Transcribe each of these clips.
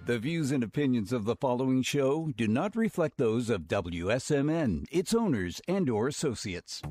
The views and opinions of the following show do not reflect those of WSMN, its owners, and/or associates.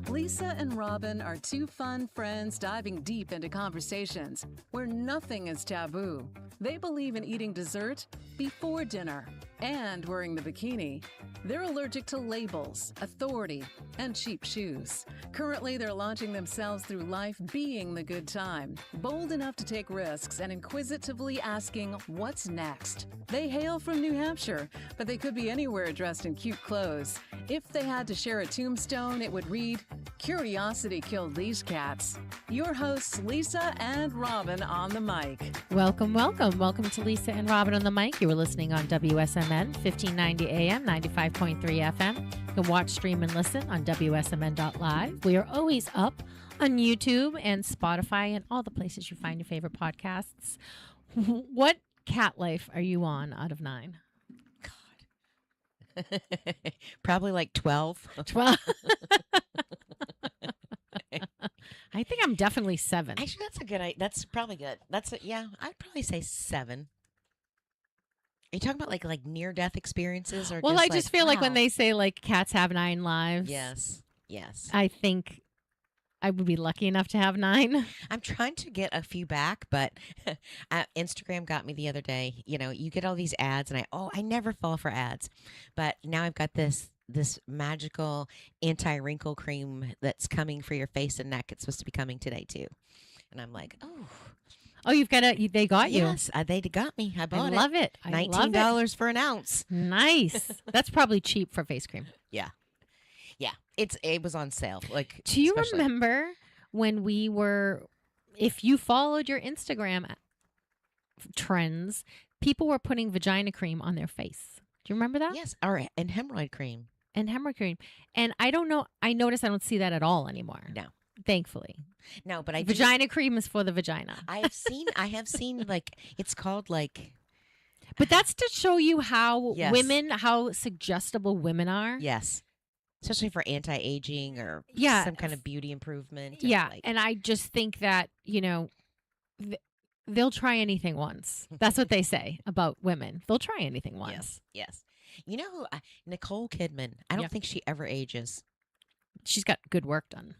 Lisa and Robin are two fun friends diving deep into conversations where nothing is taboo. They believe in eating dessert before dinner and wearing the bikini. They're allergic to labels, authority, and cheap shoes. Currently, they're launching themselves through life being the good time, bold enough to take risks and inquisitively asking, what's next? They hail from New Hampshire, but they could be anywhere dressed in cute clothes. If they had to share a tombstone, it would read, "Curiosity killed these cats." Your hosts, Lisa and Robin on the mic. Welcome, welcome. Welcome to Lisa and Robin on the mic. You were listening on WSMN, 1590 AM, 95.3 FM. You can watch, stream, and listen on WSMN.live. We are always up on YouTube and Spotify and all the places you find your favorite podcasts. What cat life are you on out of 9? God. Probably like 12. 12. I think I'm definitely 7. Actually, that's a good idea. That's probably good. Yeah, I'd probably say 7. Are you talking about like near-death experiences? Or Well, I just feel like when wow. they say like cats have 9 lives. Yes. I think I would be lucky enough to have 9. I'm trying to get a few back, but Instagram got me the other day. You know, you get all these ads, and I never fall for ads, but now I've got this magical anti-wrinkle cream that's coming for your face and neck. It's supposed to be coming today too, and I'm like, Oh, you've got they got you. yes, they got me. I bought I love it. I love it. $19 for an ounce. Nice. That's probably cheap for face cream. Yeah. It was on sale. Like, Do you especially- remember when if you followed your Instagram trends, people were putting vagina cream on their face. Do you remember that? Yes, and hemorrhoid cream. And hemorrhoid cream. And I don't know. I notice I don't see that at all anymore. No. Thankfully. No, but Vagina cream is for the vagina. I have seen like it's called like. But that's to show you how Yes. how suggestible women are. Yes. Especially for anti-aging or Yeah. some kind of beauty improvement. Yeah, like- and I just think that, they'll try anything once. That's what they say about women. They'll try anything once. Yes. You know who? Nicole Kidman. I don't Yeah. think she ever ages. She's got good work done.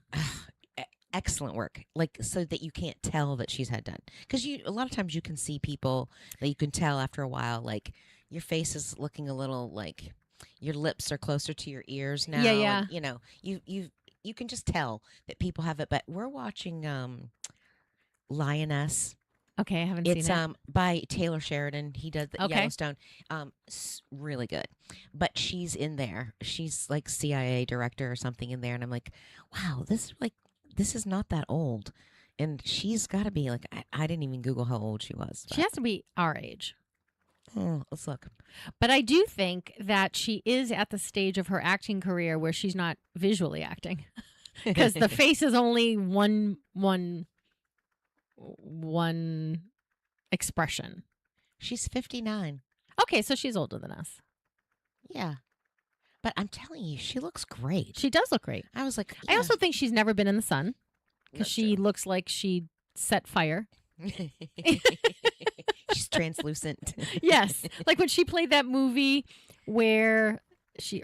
Excellent work. Like, so that you can't tell that she's had done. Because a lot of times you can see people that you can tell after a while, like, your face is looking a little like your lips are closer to your ears now. Yeah. And, you can just tell that people have it. But we're watching Lioness. Okay, I haven't It's seen it. by Taylor Sheridan. He does the Okay. Yellowstone. Really good. But she's in there. She's like CIA director or something in there, and I'm like, wow, this is not that old, and she's got to be like I didn't even Google how old she was. She has to be our age. Let's look. But I do think that she is at the stage of her acting career where she's not visually acting. Because the face is only one expression. She's 59. Okay, so she's older than us. Yeah, but I'm telling you, she looks great. She does look great. I was like, I also think she's never been in the sun because That's she true. looks like she set fire. She's translucent. Yes, like when she played that movie where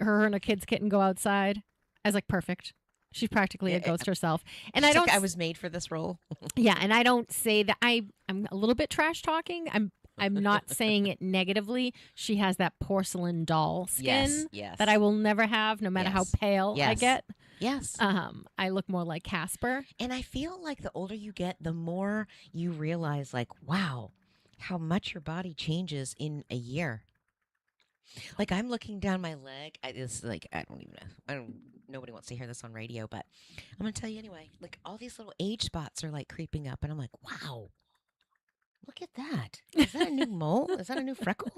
her and her kids couldn't go outside. I was like, perfect. She's practically a ghost herself. And She's like, I was made for this role. Yeah, and I don't say that I'm a little bit trash talking. I'm not saying it negatively. She has that porcelain doll skin Yes. that I will never have, no matter how Yes. pale I Yes. get. Yes. I look more like Casper. And I feel like the older you get, the more you realize, like, wow, how much your body changes in a year. Like, I'm looking down my leg. It's like, I don't even know. Nobody wants to hear this on radio, but I'm going to tell you anyway. Like, all these little age spots are like creeping up, and I'm like, wow, look at that. Is that a new mole? Is that a new freckle?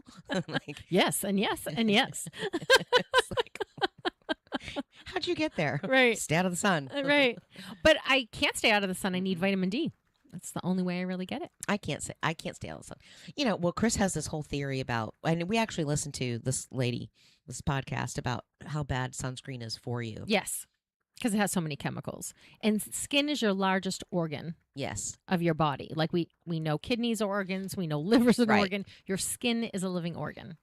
Like, Yes, and yes, and yes. it's like, how'd you get there? Right. Stay out of the sun. Right. But I can't stay out of the sun. I need vitamin D. That's the only way I really get it. I can't stay out of the sun. Well, Chris has this whole theory about, and we actually listened to this podcast about how bad sunscreen is for you. Yes. because it has so many chemicals. And skin is your largest organ Yes. of your body. Like we know kidneys are organs, we know liver's an Right. organ. Your skin is a living organ.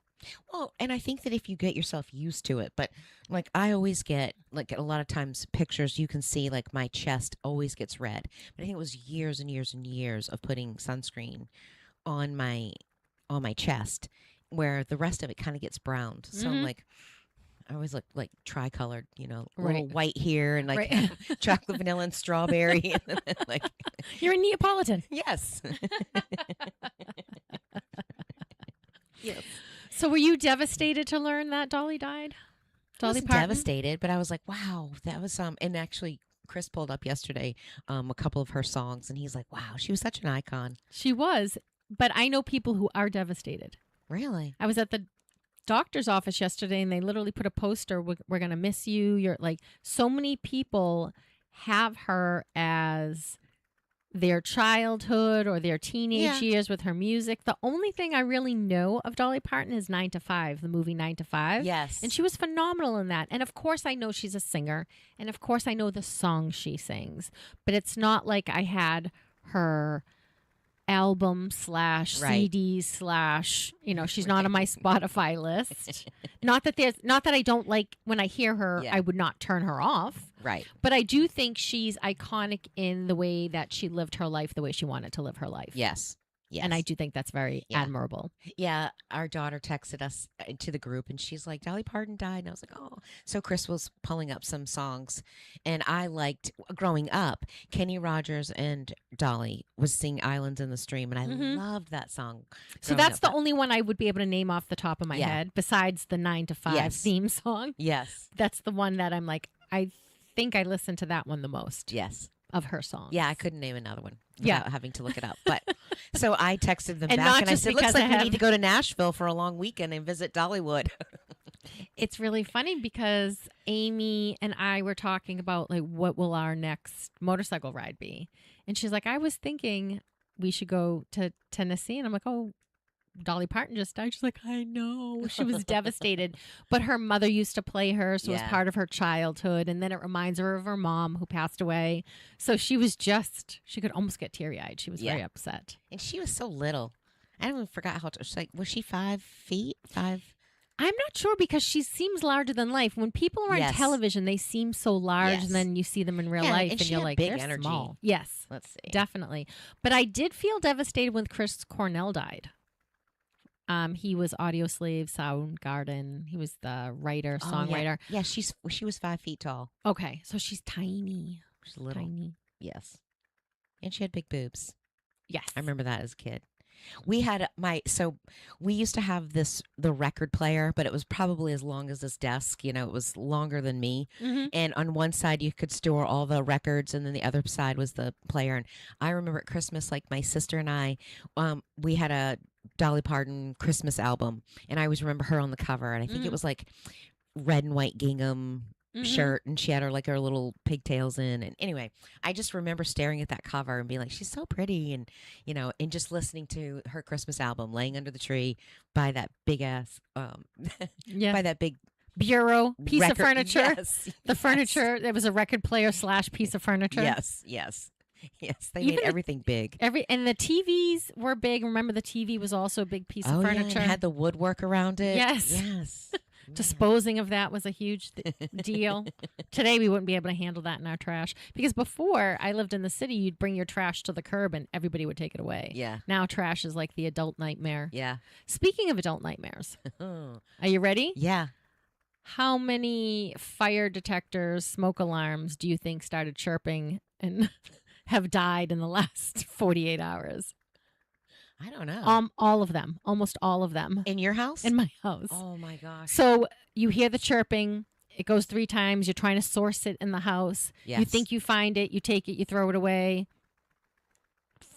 Well, and I think that if you get yourself used to it, but like I always get, like a lot of times pictures, you can see like my chest always gets red. But I think it was years and years and years of putting sunscreen on my chest, where the rest of it kind of gets browned. So I'm like, I always look like tricolored, a little Right. white here and like Right. chocolate, vanilla, and strawberry. And then, like, You're a Neapolitan. yes. Yes. So were you devastated to learn that Dolly died? I Dolly wasn't Parton? devastated, but I was like, wow, that was and actually Chris pulled up yesterday a couple of her songs, and he's like, wow, she was such an icon. She was, but I know people who are devastated. Really? I was at the doctor's office yesterday, and they literally put a poster, we're going to miss you. You're like, so many people have her as their childhood or their teenage years with her music. The only thing I really know of Dolly Parton is 9 to 5, the movie 9 to 5. Yes. And she was phenomenal in that. And of course I know she's a singer, and of course I know the songs she sings, but it's not like I had her album / Right. CD / she's not on my Spotify list. Not that I don't like when I hear her, Yeah. I would not turn her off. Right. But I do think she's iconic in the way that she lived her life the way she wanted to live her life. Yes. Yes. And I do think that's very Yeah. admirable. Yeah, our daughter texted us to the group, and she's like, Dolly Parton died. And I was like, oh. So Chris was pulling up some songs, and I liked, growing up, Kenny Rogers and Dolly was singing Islands in the Stream, and I loved that song. So growing that's up. the only one I would be able to name off the top of my Yeah. head, besides the 9 to 5 Yes. theme song. Yes. That's the one that I'm like, I think I listen to that one the most Yes. of her songs. Yeah, I couldn't name another one Yeah. without having to look it up. But so I texted them And back, not and I just said, because looks like I we have- need to go to Nashville for a long weekend and visit Dollywood. It's really funny because Amy and I were talking about like what will our next motorcycle ride be, and she's like, I was thinking we should go to Tennessee, and I'm like, oh, Dolly Parton just died. She's like, I know. She was devastated, but her mother used to play her, so it was Yeah. part of her childhood, and then it reminds her of her mom who passed away. So she could almost get teary eyed. She was very Yeah. upset. And she was so little. I even forgot how she's like, was she 5 feet? 5? I'm not sure because she seems larger than life. When people are on Yes. television, they seem so large, Yes. and then you see them in real Yeah, life, and and she you're had like, big they're energy. small. Yes, Let's see. definitely. But I did feel devastated when Chris Cornell died. He was Audioslave, Soundgarden. He was the writer, Oh, songwriter. Yeah, she was 5 feet tall. Okay, so she's tiny. She's little. Tiny. Yes. And she had big boobs. Yes. I remember that as a kid. We had we used to have the record player, but it was probably as long as this desk. It was longer than me. Mhm. And on one side you could store all the records, and then the other side was the player. And I remember at Christmas, like my sister and I, we had a Dolly Parton Christmas album, and I always remember her on the cover. And I think it was like red and white gingham shirt, and she had her little pigtails in. And anyway, I just remember staring at that cover and being like, she's so pretty, and and just listening to her Christmas album, laying under the tree by that big ass Yeah. by that big Bureau, piece of record- furniture. Yes, The yes, furniture, there was a record player / piece of furniture. Yes, yes, yes. They Even made the- everything big. And the TVs were big. Remember, the TV was also a big piece of Yeah, furniture. it had the woodwork around it. Yes. Yes. Disposing of that was a huge deal. Today, we wouldn't be able to handle that in our trash. Because before I lived in the city, you'd bring your trash to the curb and everybody would take it away. Yeah. Now trash is like the adult nightmare. Yeah. Speaking of adult nightmares, Oh. are you ready? Yeah. How many fire detectors, smoke alarms do you think started chirping and have died in the last 48 hours? I don't know. All of them. Almost all of them. In your house? In my house. Oh my gosh. So you hear the chirping. It goes 3 times. You're trying to source it in the house. You Yes. think you find it. You take it. You throw it away.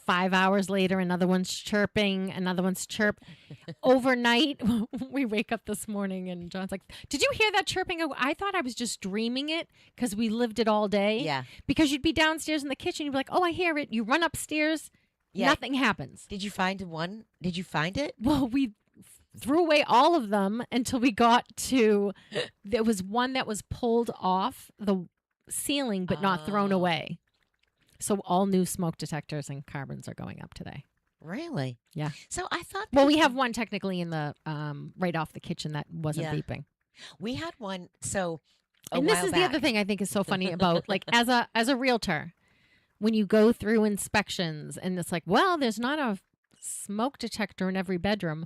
5 hours later, another one's chirping. Another one's chirp. Overnight, we wake up this morning and John's like, did you hear that chirping? I thought I was just dreaming it because we lived it all day. Yeah. Because you'd be downstairs in the kitchen. You'd be like, oh, I hear it. You run upstairs. Yeah. Nothing happens. Did you find one? Did you find it? Well, we threw away all of them until we got to, there was one that was pulled off ceiling but not thrown Oh. away. So all new smoke detectors and carbons are going up today. Really? Yeah. So I thought. Well, we have one technically in the right off the kitchen that wasn't Yeah. beeping. We had one. So. And this is the other thing I think is so funny about like as a realtor, when you go through inspections and it's like, well, there's not a smoke detector in every bedroom.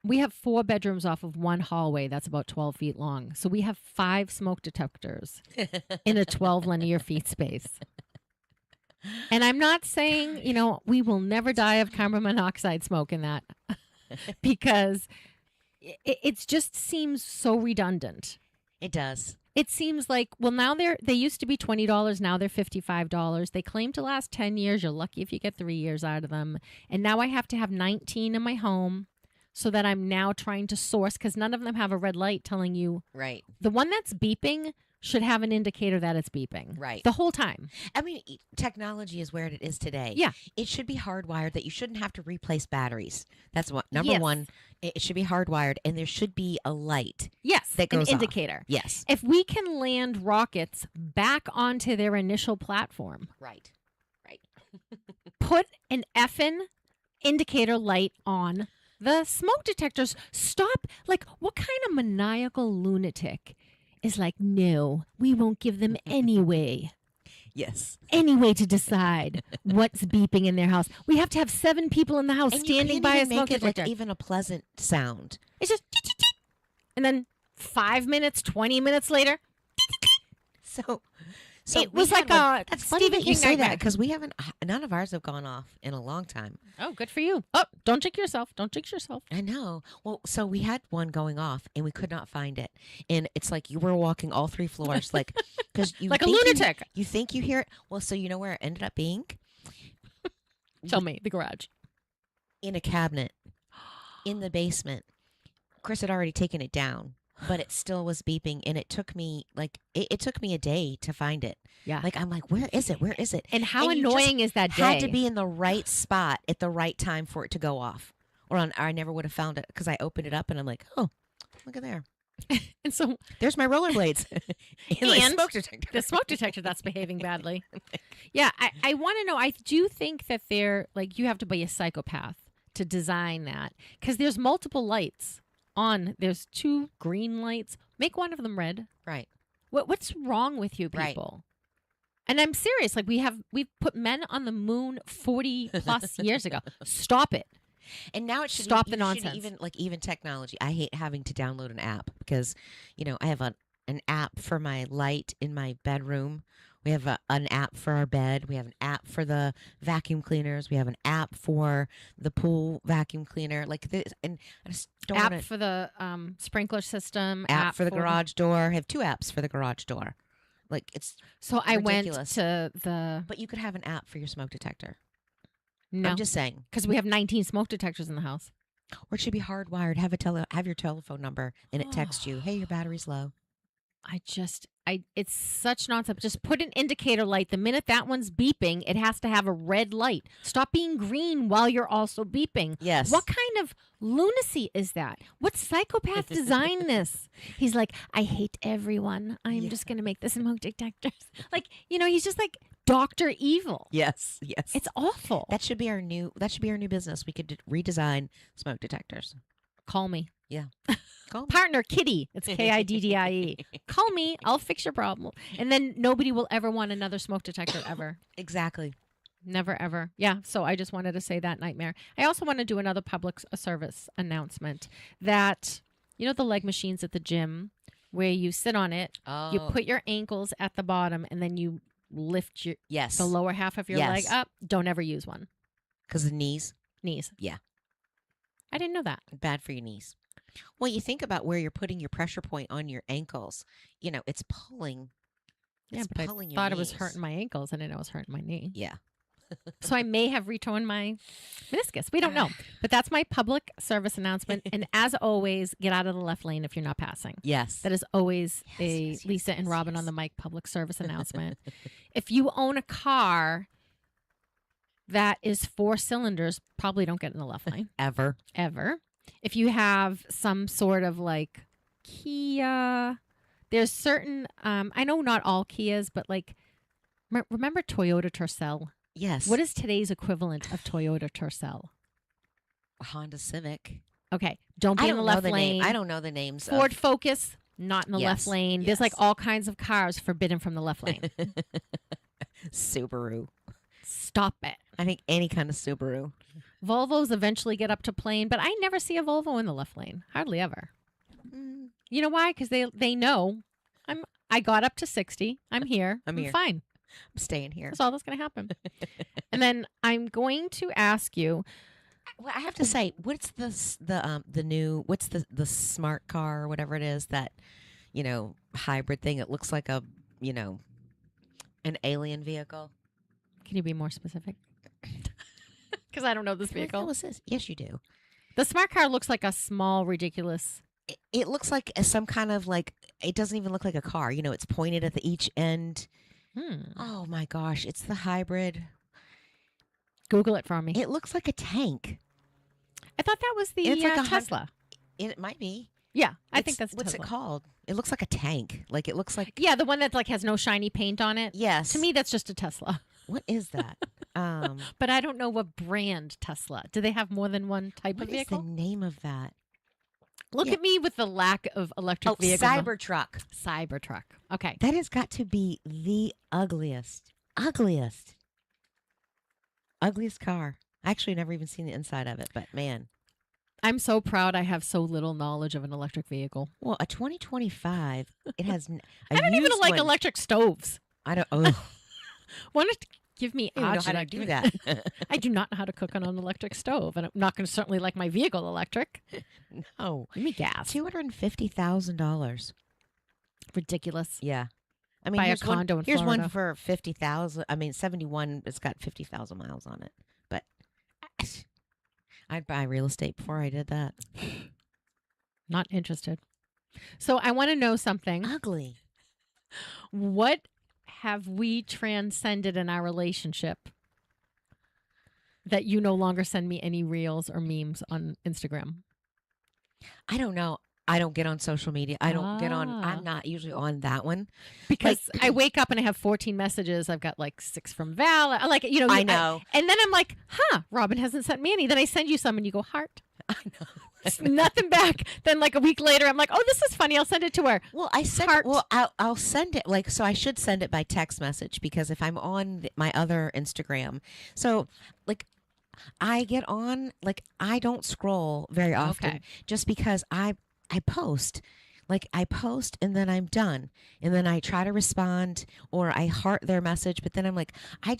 We have 4 bedrooms off of one hallway that's about 12 feet long. So we have 5 smoke detectors in a 12 linear feet space. And I'm not saying, we will never die of carbon monoxide smoke in that because it just seems so redundant. It does. It seems like, well, now they used to be $20. Now they're $55. They claim to last 10 years. You're lucky if you get 3 years out of them. And now I have to have 19 in my home so that I'm now trying to source because none of them have a red light telling you. Right. The one that's beeping should have an indicator that it's beeping. Right. The whole time. I mean, technology is where it is today. Yeah. It should be hardwired that you shouldn't have to replace batteries. That's what number Yes. one. It should be hardwired, and there should be a light. Yes. That goes an off. indicator. Yes. If we can land rockets back onto their initial platform, Right. Right. put an effing indicator light on the smoke detectors. Stop. Like, what kind of maniacal lunatic is like, no, we won't give them any way Yes. to decide what's beeping in their house. We have to have 7 people in the house And you standing can't by a even smoke make it detector. like even a pleasant sound. It's just, and then 5 minutes, 20 minutes later, So it we was had like one- a That's funny Stephen that you King say nightmare. that because we haven't. None of ours have gone off in a long time. Oh, good for you. Oh, don't jinx yourself. Don't jinx yourself. I know. Well, so we had one going off and we could not find it, and it's like you were walking all 3 floors, like because you Like a think lunatic. You think you hear it. Well, so you know where it ended up being? Tell me, the garage. In a cabinet in the basement. Chris had already taken it down, but it still was beeping, and it took me it took me a day to find it. Yeah. Like I'm like, where is it? Where is it? And how And you just annoying is that day? Had to be in the right spot at the right time for it to go off, or I never would have found it because I opened it up and I'm like, oh, look at there. And so There's my rollerblades and my And smoke detector. the smoke detector that's behaving badly. Yeah, I want to know. I do think that they're like you have to be a psychopath to design that because there's multiple lights on. There's 2 green lights. Make one of them red. Right. What's wrong with you Right. people? And I'm serious. Like we've put men on the moon 40 plus years ago. Stop it. And now it should Stop you the shouldn't nonsense. even technology. I hate having to download an app because, I have an app for my light in my bedroom. We have an app for our bed. We have an app for the vacuum cleaners. We have an app for the pool vacuum cleaner. Like this, and I just don't App want for the sprinkler system. app for the garage door. I have 2 apps for the garage door. Like it's So I ridiculous. went to the But you could have an app for your smoke detector. no I'm just saying. because we have 19 smoke detectors in the house. Or it should be hardwired. Have your telephone number and it texts you, "Hey, your battery's low." It's such nonsense. Just put an indicator light. The minute that one's beeping, it has to have a red light. Stop being green while you're also beeping. Yes. What kind of lunacy is that? What psychopath designed this? He's like, I hate everyone. I'm just going to make the smoke detectors. Like, he's just like Dr. Evil. Yes. Yes. It's awful. That should be our new business. We could redesign smoke detectors. Call me. Yeah. Call me. Partner Kitty. It's Kiddie. Call me. I'll fix your problem. And then nobody will ever want another smoke detector ever. Exactly. Never, ever. Yeah. So I just wanted to say that nightmare. I also want to do another public service announcement that, the leg machines at the gym where you sit on it, Oh. you put your ankles at the bottom, and then you lift yes. the lower half of your leg Yes. up. Don't ever use one. Because the knees, Knees. Yeah. I didn't know that. bad for your knees. Well, you think about where you're putting your pressure point on your ankles. It's pulling. Yeah, It's but pulling I your thought it was knees. hurting my ankles. I didn't know it was hurting my knee. Yeah. So I may have retorn my meniscus. We don't know. But that's my public service announcement. And as always, get out of the left lane if you're not passing. Yes. That is always a yes, Lisa and yes, Robin yes. on the mic public service announcement. If you own a car that is 4 cylinders, probably don't get in the left lane Ever. ever. If you have some sort of like Kia There's certain, I know not all Kias, but like, remember Toyota Tercel? Yes. What is today's equivalent of Toyota Tercel? Honda Civic? Okay, don't be in the left lane. I don't know the names. Ford Focus, not in the left lane. Yes. There's like all kinds of cars forbidden from the left lane. Subaru. Stop it. I think any kind of Subaru. Volvos eventually get up to plane, but I never see a Volvo in the left lane. Hardly ever. You know why? Because they know I got up to 60. I'm here. I'm here. Fine. I'm staying here. That's all that's going to happen. And then I'm going to ask you. Well, I have to say, what's the new, what's the smart car or whatever it is, that, hybrid thing? It looks like an alien vehicle. Can you be more specific? Because I don't know this vehicle. What this? Yes, you do. The smart car looks like a small, ridiculous. It looks like some kind of it doesn't even look like a car. It's pointed at each end. Oh my gosh, it's the hybrid. Google it for me. It looks like a tank. I thought that was the Tesla. It might be. Yeah, I think that's what's Tesla. It called? It looks like a tank. Like it looks like the one that has no shiny paint on it. Yes. To me, that's just a Tesla. What is that? But I don't know what brand Tesla. Do they have more than one type of vehicle? What is the name of that? Look at me with the lack of electric vehicles. Cybertruck. Cybertruck. Okay. That has got to be the ugliest car. I actually never even seen the inside of it, but man. I'm so proud I have so little knowledge of an electric vehicle. Well, a 2025, it has I don't even like electric stoves. I don't. Oh. Why don't you give me I don't know how to do that. I do not know how to cook on an electric stove, and I'm not going to certainly like my vehicle electric. No. Give me gas. $250,000. Ridiculous. Yeah. I mean, buy a condo in Here's Florida. one for 50,000. I mean, 71. It's got 50,000 miles on it. But I'd buy real estate before I did that. Not interested. So I want to know something. Ugly. What have we transcended in our relationship that you no longer send me any reels or memes on Instagram? I don't know. I don't get on social media. I don't get on. I'm not usually on that one. Because I wake up and I have 14 messages. I've got 6 from Val. I know. And then I'm like, Robin hasn't sent me any. Then I send you some and you go, heart. I know. Nothing back. Then a week later, I'm like, oh, this is funny. I'll send it to her. Well, I'll send it so I should send it by text message, because if I'm on my other Instagram, so I get on, I don't scroll very often, just because I post. I post and then I'm done. And then I try to respond or I heart their message. But then I'm like, I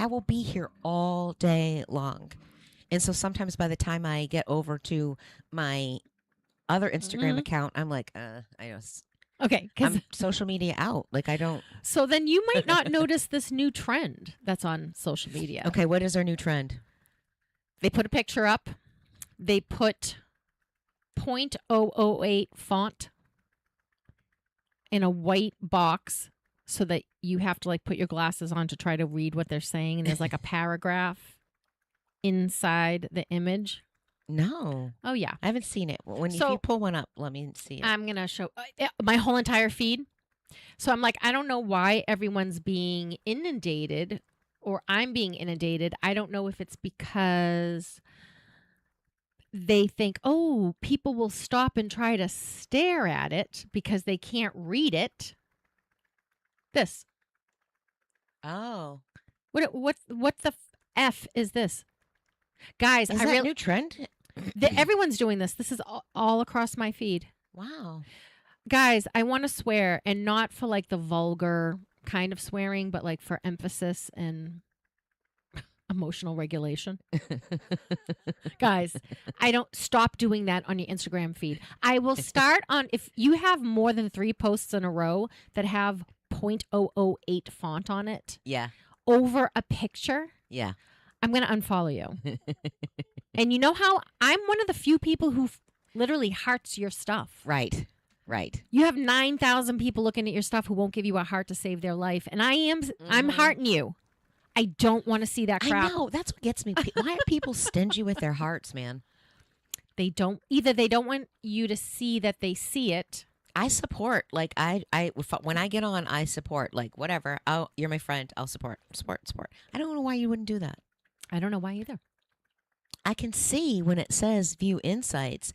will be here all day long. And so sometimes by the time I get over to my other Instagram account, I'm like, Okay. I'm social media out. I don't. So then you might not notice this new trend that's on social media. Okay. What is our new trend? They put a picture up. They put .008 font in a white box so that you have to put your glasses on to try to read what they're saying. And there's a paragraph inside the image. No. Oh, yeah. I haven't seen it. If you pull one up, let me see it. I'm going to show my whole entire feed. So I'm I don't know why everyone's being inundated, or I'm being inundated. I don't know if it's because they think, oh, people will stop and try to stare at it because they can't read it. This. Oh. What the F is this? Guys, is that a new trend? Everyone's doing this. This is all across my feed. Wow. Guys, I want to swear, and not for the vulgar kind of swearing, but for emphasis and emotional regulation. Guys, I don't stop doing that on your Instagram feed. I will start on, if you have more than 3 posts in a row that have .008 font on it. Yeah. Over a picture. Yeah. I'm going to unfollow you. And you know how I'm one of the few people who literally hearts your stuff. Right. Right. You have 9,000 people looking at your stuff who won't give you a heart to save their life. And I'm hearting you. I don't want to see that crap. I know. That's what gets me. Why are people stingy with their hearts, man? Either they don't want you to see that they see it. I support. Like when I get on, I support. Like whatever. Oh, you're my friend. I'll support. Support. I don't know why you wouldn't do that. I don't know why either. I can see when it says view insights,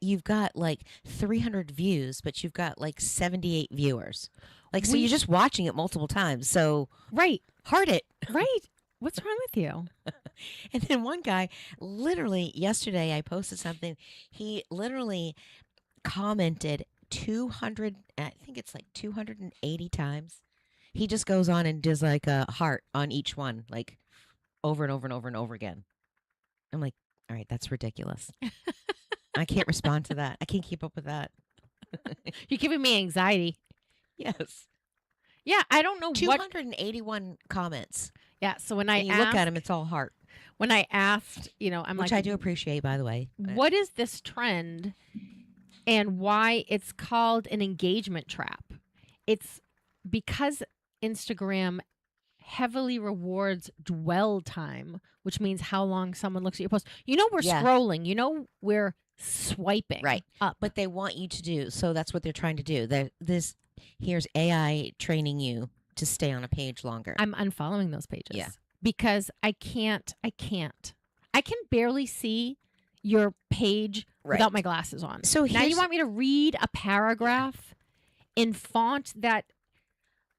you've got like 300 views, but you've got like 78 viewers. Like, so you're just watching it multiple times. So right, heart it. Right. What's wrong with you? And then one guy, literally yesterday, I posted something. He literally commented 200, I think it's like 280 times. He just goes on and does like a heart on each one, like over and over and over and over again. I'm like, all right, that's ridiculous. I can't respond to that. I can't keep up with that. You're giving me anxiety. Yes. Yeah, I don't know 281 comments. Yeah, so when I look at them, it's all heart. When I asked, I'm which like, I do appreciate, by the way. What is this trend and why it's called an engagement trap? It's because Instagram heavily rewards dwell time, which means how long someone looks at your post. We're scrolling. We're swiping up. But they want you to do, so that's what they're trying to do. Here's AI training you to stay on a page longer. I'm unfollowing those pages. Yeah. Because I can't. I can barely see your page without my glasses on. So now you want me to read a paragraph in font that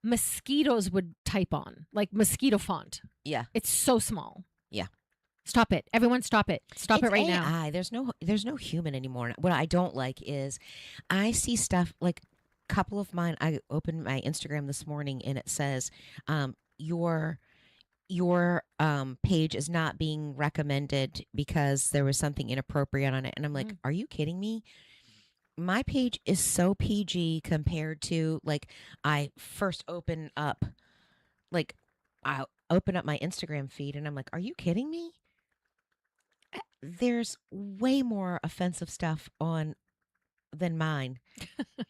mosquitoes would type on, like mosquito font. Yeah. It's so small. Yeah. Stop it. Everyone stop it. Stop it right AI. now. There's no human anymore. What I don't like is I see stuff like a couple of mine. I opened my Instagram this morning and it says your page is not being recommended because there was something inappropriate on it. And I'm like, are you kidding me? My page is so PG compared to like I first open up my Instagram feed and I'm like, are you kidding me? There's way more offensive stuff on than mine.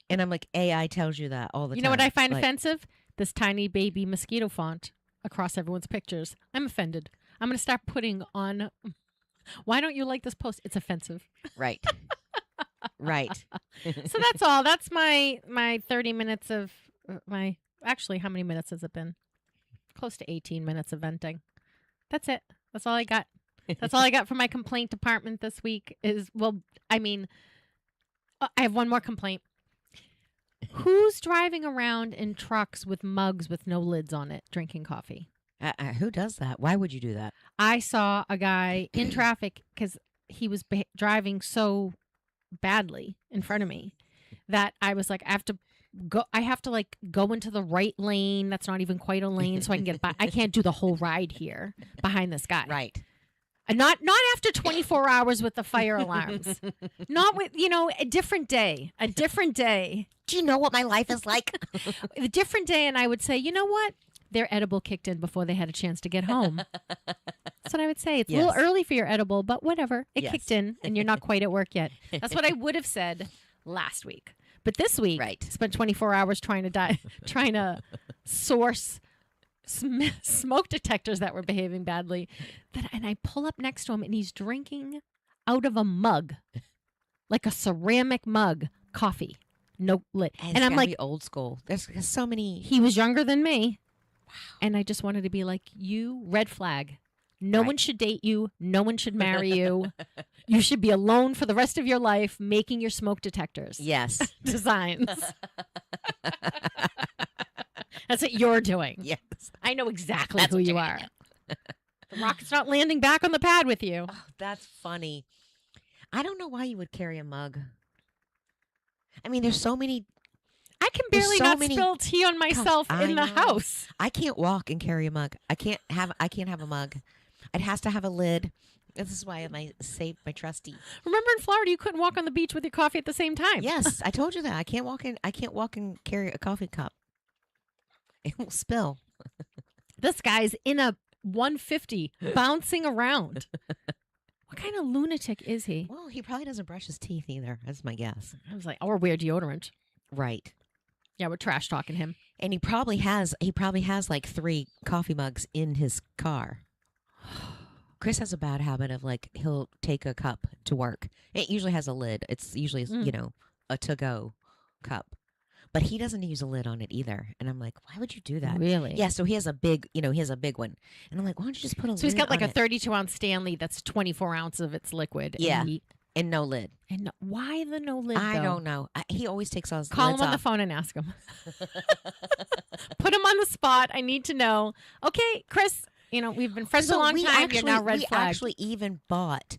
And I'm like, AI tells you that all the time. You know what I find offensive? This tiny baby mosquito font across everyone's pictures. I'm offended. I'm going to start putting on, why don't you like this post? It's offensive. Right. Right. So that's all. That's my 30 minutes of actually, how many minutes has it been? Close to 18 minutes of venting. That's it. That's all I got. That's all I got for my complaint department this week I have one more complaint. Who's driving around in trucks with mugs with no lids on it, drinking coffee? Who does that? Why would you do that? I saw a guy in traffic because he was driving so badly in front of me that I was like, I have to like go into the right lane. That's not even quite a lane, so I can get by. I can't do the whole ride here behind this guy. Right. And not after 24 hours with the fire alarms. Not with, a different day. A different day. Do you know what my life is like? A different day, and I would say, you know what? Their edible kicked in before they had a chance to get home. That's what I would say. It's a little early for your edible, but whatever. It kicked in, and you're not quite at work yet. That's what I would have said last week. But this week, spent 24 hours trying to source smoke detectors that were behaving badly. And I pull up next to him, and he's drinking out of a mug, like a ceramic mug, coffee. No lid. And I'm like, old school. There's so many. He was younger than me. Wow. And I just wanted to be like, you, red flag. No one should date you. No one should marry you. You should be alone for the rest of your life making your smoke detectors. Yes. Designs. That's what you're doing. Yes. I know exactly who you are. The rocket's not landing back on the pad with you. Oh, that's funny. I don't know why you would carry a mug. I mean, there's so many. I can barely not spill tea on myself in the house. I can't walk and carry a mug. I can't have a mug. It has to have a lid. This is why I saved my trusty. Remember in Florida, you couldn't walk on the beach with your coffee at the same time. Yes, I told you that. I can't walk and carry a coffee cup. It will spill. This guy's in a 150 bouncing around. What kind of lunatic is he? Well, he probably doesn't brush his teeth either. That's my guess. I was like, or wear deodorant. Right. Yeah, we're trash talking him. And he probably has like 3 coffee mugs in his car. Chris has a bad habit of like he'll take a cup to work. It usually has a lid. It's usually a to-go cup. But he doesn't use a lid on it either. And I'm like, why would you do that? Really? Yeah, so he has a big one. And I'm like, why don't you just put a lid on it? So he's got like a 32-ounce Stanley that's 24 ounces of its liquid. Yeah. And no lid. And why the no lid, I though? don't know. He always takes all his Call lids him on the off. phone and ask him. Put him on the spot. I need to know. Okay, Chris, we've been friends a long time. You're now red we flag. actually even bought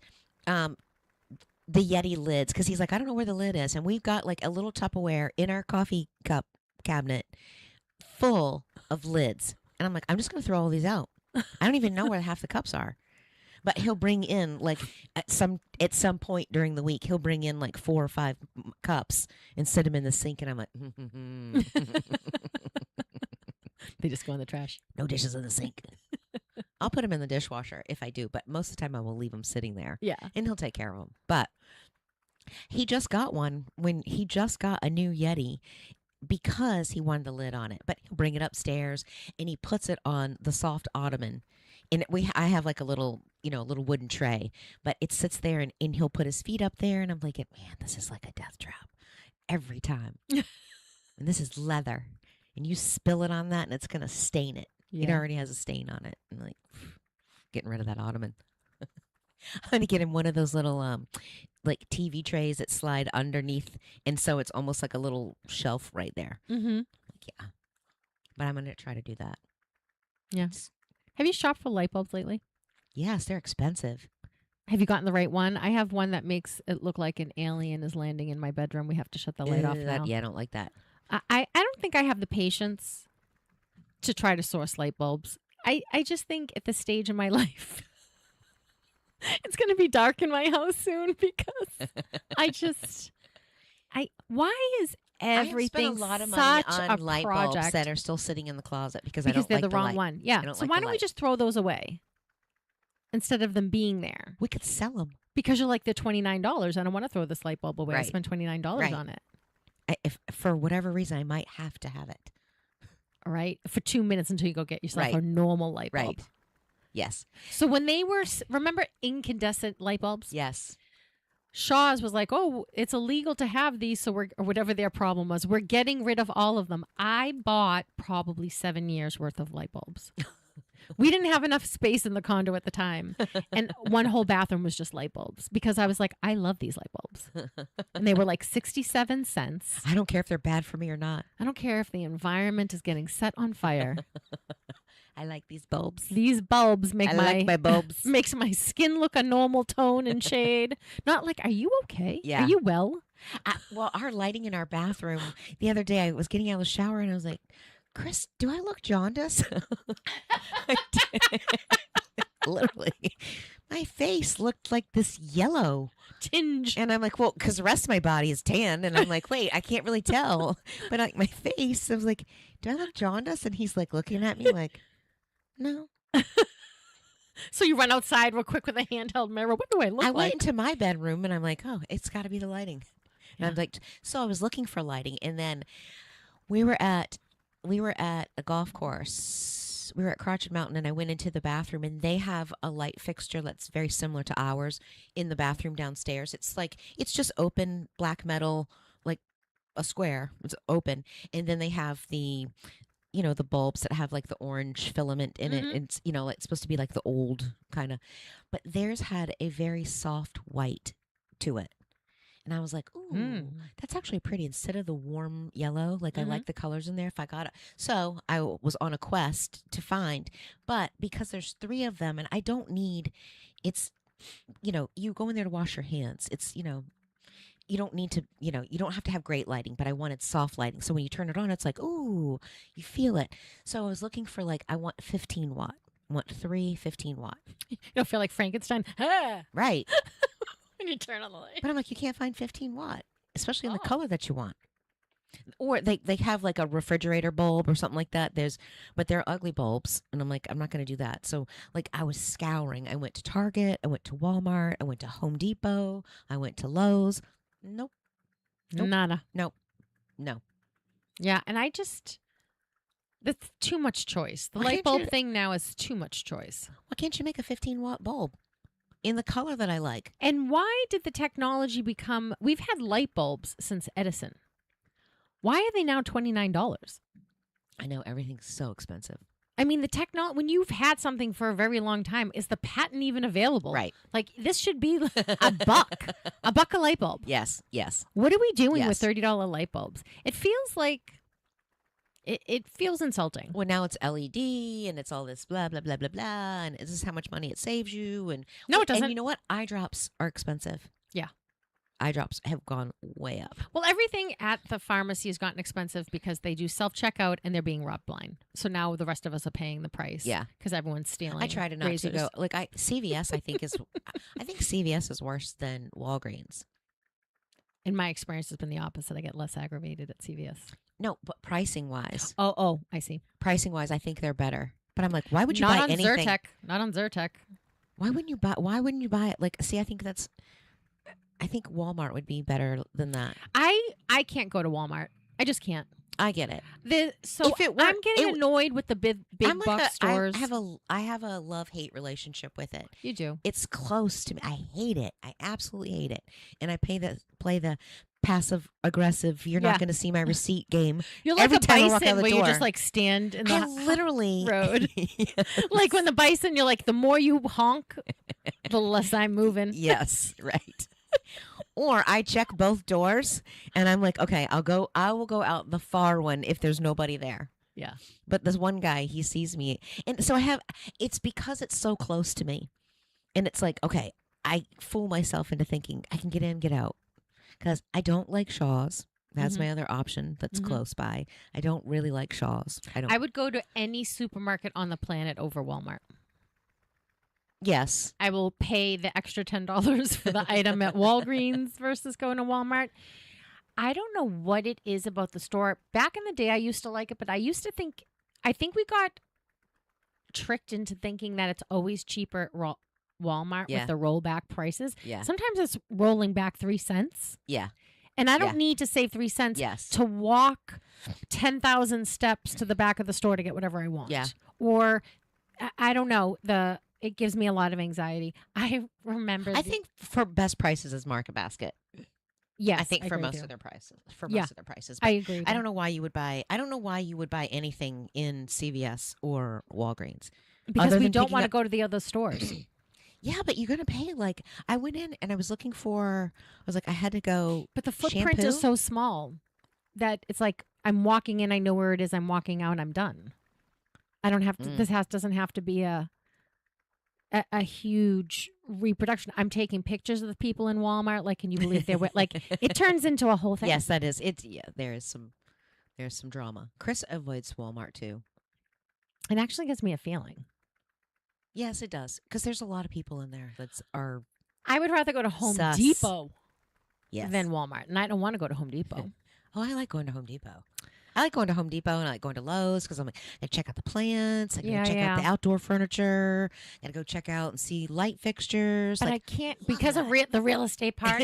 the Yeti lids because he's like, I don't know where the lid is. And we've got like a little Tupperware in our coffee cup cabinet full of lids. And I'm like, I'm just going to throw all these out. I don't even know where half the cups are. But he'll bring in like at some point during the week, he'll bring in like 4 or 5 cups and set them in the sink. And I'm like, They just go in the trash. no dishes in the sink. I'll put them in the dishwasher if I do, but most of the time I will leave them sitting there. Yeah. And he'll take care of them. But he just got one when he just got a new Yeti because he wanted the lid on it. But he'll bring it upstairs and he puts it on the soft ottoman. And I have like a little, little wooden tray, but it sits there and he'll put his feet up there. And I'm like, man, this is like a death trap every time. And this is leather. And you spill it on that and it's going to stain it. Yeah. It already has a stain on it. And like, getting rid of that ottoman. I'm going to get him one of those little like TV trays that slide underneath. And so it's almost like a little shelf right there. Mm-hmm. Yeah. But I'm going to try to do that. Yeah. Have you shopped for light bulbs lately? Yes, they're expensive. Have you gotten the right one? I have one that makes it look like an alien is landing in my bedroom. We have to shut the light off now. Yeah, I don't like that. I don't think I have the patience to try to source light bulbs. I just think at this stage in my life, it's going to be dark in my house soon because why is everything I have spent a lot of money such on a light project? bulbs that are still sitting in the closet because I don't they're like the wrong light. one. Yeah. I don't So like why the don't we light. just throw those away instead of them being there? We could sell them. Because you're like, they're $29. I don't want to throw this light bulb away. I Right. spent $29 Right. on it. If for whatever reason I might have to have it. All right. For 2 minutes until you go get yourself Right. a normal light bulb. Right. Yes. So when they were, remember incandescent light bulbs? Yes. Shaw's was like, oh, it's illegal to have these. So or whatever their problem was, we're getting rid of all of them. I bought probably 7 years worth of light bulbs. We didn't have enough space in the condo at the time. And one whole bathroom was just light bulbs because I was like, I love these light bulbs. And they were like 67 cents. I don't care if they're bad for me or not. I don't care if the environment is getting set on fire. I like these bulbs. These bulbs make I like my bulbs. makes my skin look a normal tone and shade. Not like, are you okay? Yeah. Are you well? Well, our lighting in our bathroom, the other day I was getting out of the shower and I was like, Chris, do I look jaundiced? I did. Literally. My face looked like this yellow Tinge. And I'm like, well, because the rest of my body is tan. And I'm like, wait, I can't really tell. But like my face, I was like, do I look jaundiced? And he's like looking at me like, no. So you run outside real quick with a handheld mirror. What do I look I like? went into my bedroom and I'm like, oh, it's got to be the lighting. And Yeah. I'm like, so I was looking for lighting. And then we were at a golf course. We were at Crotched Mountain and I went into the bathroom and they have a light fixture that's very similar to ours in the bathroom downstairs. It's just open black metal, like a square. It's open. And then they have the bulbs that have like the orange filament in it. Mhm. And it's, it's supposed to be like the old kind of, but theirs had a very soft white to it. And I was like, ooh, that's actually pretty. Instead of the warm yellow, like I like the colors in there if I got it. So I was on a quest to find, but because there's 3 of them and I don't need, it's, you go in there to wash your hands. It's, you don't need to, you don't have to have great lighting, but I wanted soft lighting. So when you turn it on, it's like, ooh, you feel it. So I was looking for I want 15 watt. I want 3 15 watt. You don't feel like Frankenstein? Ah! Right. When you turn on the light. But I'm like, you can't find 15 watt, especially in the Oh. color that you want. Or they have like a refrigerator bulb or something like that. But they're ugly bulbs. And I'm like, I'm not going to do that. So like I was scouring. I went to Target. I went to Walmart. I went to Home Depot. I went to Lowe's. Nope. Nope. Nada. No. Yeah, and that's too much choice. The Why light can't bulb you- thing now is too much choice. Why can't you make a 15 watt bulb in the color that I like? And why did the technology become... We've had light bulbs since Edison. Why are they now $29? I know everything's so expensive. I mean, the technology, when you've had something for a very long time, is the patent even available? Right. Like, this should be a buck a light bulb. Yes. What are we doing with Yes. $30 light bulbs? It feels like, it feels insulting. Well, now it's LED and it's all this blah, blah, blah, blah, blah. And this is how much money it saves you. And No, it doesn't. And you know what? Eye drops are expensive. Yeah. Eye drops have gone way up. Well, everything at the pharmacy has gotten expensive because they do self-checkout and they're being robbed blind. So now the rest of us are paying the price. Yeah. Because everyone's stealing I try to not razors. to go. Like, CVS, I think CVS is worse than Walgreens. In my experience, it's been the opposite. I get less aggravated at CVS. No, but pricing wise. Oh, I see. Pricing wise, I think they're better. But I'm like, why would you Not buy on anything? Zyrtec. Not on Zyrtec. Why wouldn't you buy it? Like, see, I think Walmart would be better than that. I can't go to Walmart. I just can't. I get it. If it were, I'm getting annoyed with the big I'm like box stores. I have a love-hate relationship with it. You do. It's close to me. I hate it. I absolutely hate it. And I play the passive aggressive. You're not going to see my receipt game. You're like every a time I walk out bison the where you door. just like stand in I the literally road. Yes. Like when the bison, you're like, the more you honk, the less I'm moving. Yes, right. Or I check both doors and I'm like, okay, I will go out the far one if there's nobody there. Yeah. But this one guy, he sees me. And so it's because it's so close to me. And it's like, okay, I fool myself into thinking I can get in, get out. Because I don't like Shaw's. That's my other option that's close by. I don't really like Shaw's. I would go to any supermarket on the planet over Walmart. Yes. I will pay the extra $10 for the item at Walgreens versus going to Walmart. I don't know what it is about the store. Back in the day, I used to like it, but I think we got tricked into thinking that it's always cheaper at Walmart with the rollback prices. Yeah. Sometimes it's rolling back 3 cents. Yeah. And I don't need to save 3 cents to walk 10,000 steps to the back of the store to get whatever I want. Yeah. Or, I don't know, it gives me a lot of anxiety. I remember. I think for best prices is Market Basket. Yes, I think for most of their prices. For most of their prices. But I agree. I don't know why you would buy. I don't know why you would buy anything in CVS or Walgreens because we don't want to go to the other stores. Yeah, but you're gonna pay. Like, I went in and I was looking for. I was like, I had to go. But the footprint is so small that it's like I'm walking in. I know where it is. I'm walking out. I'm done. I don't have to. This house doesn't have to be a huge reproduction. I'm taking pictures of the people in Walmart. Like, can you believe they're like? It turns into a whole thing. Yes, that is. There's some drama. Chris avoids Walmart too. It actually gives me a feeling. Yes, it does. Because there's a lot of people in there are. I would rather go to Home sus. Depot Yes. than Walmart, and I don't want to go to Home Depot. Oh, I like going to Home Depot. I like going to Home Depot and I like going to Lowe's because I'm like, I check out the plants. I gotta check out the outdoor furniture. Gotta go check out and see light fixtures. But I can't because of the real estate part.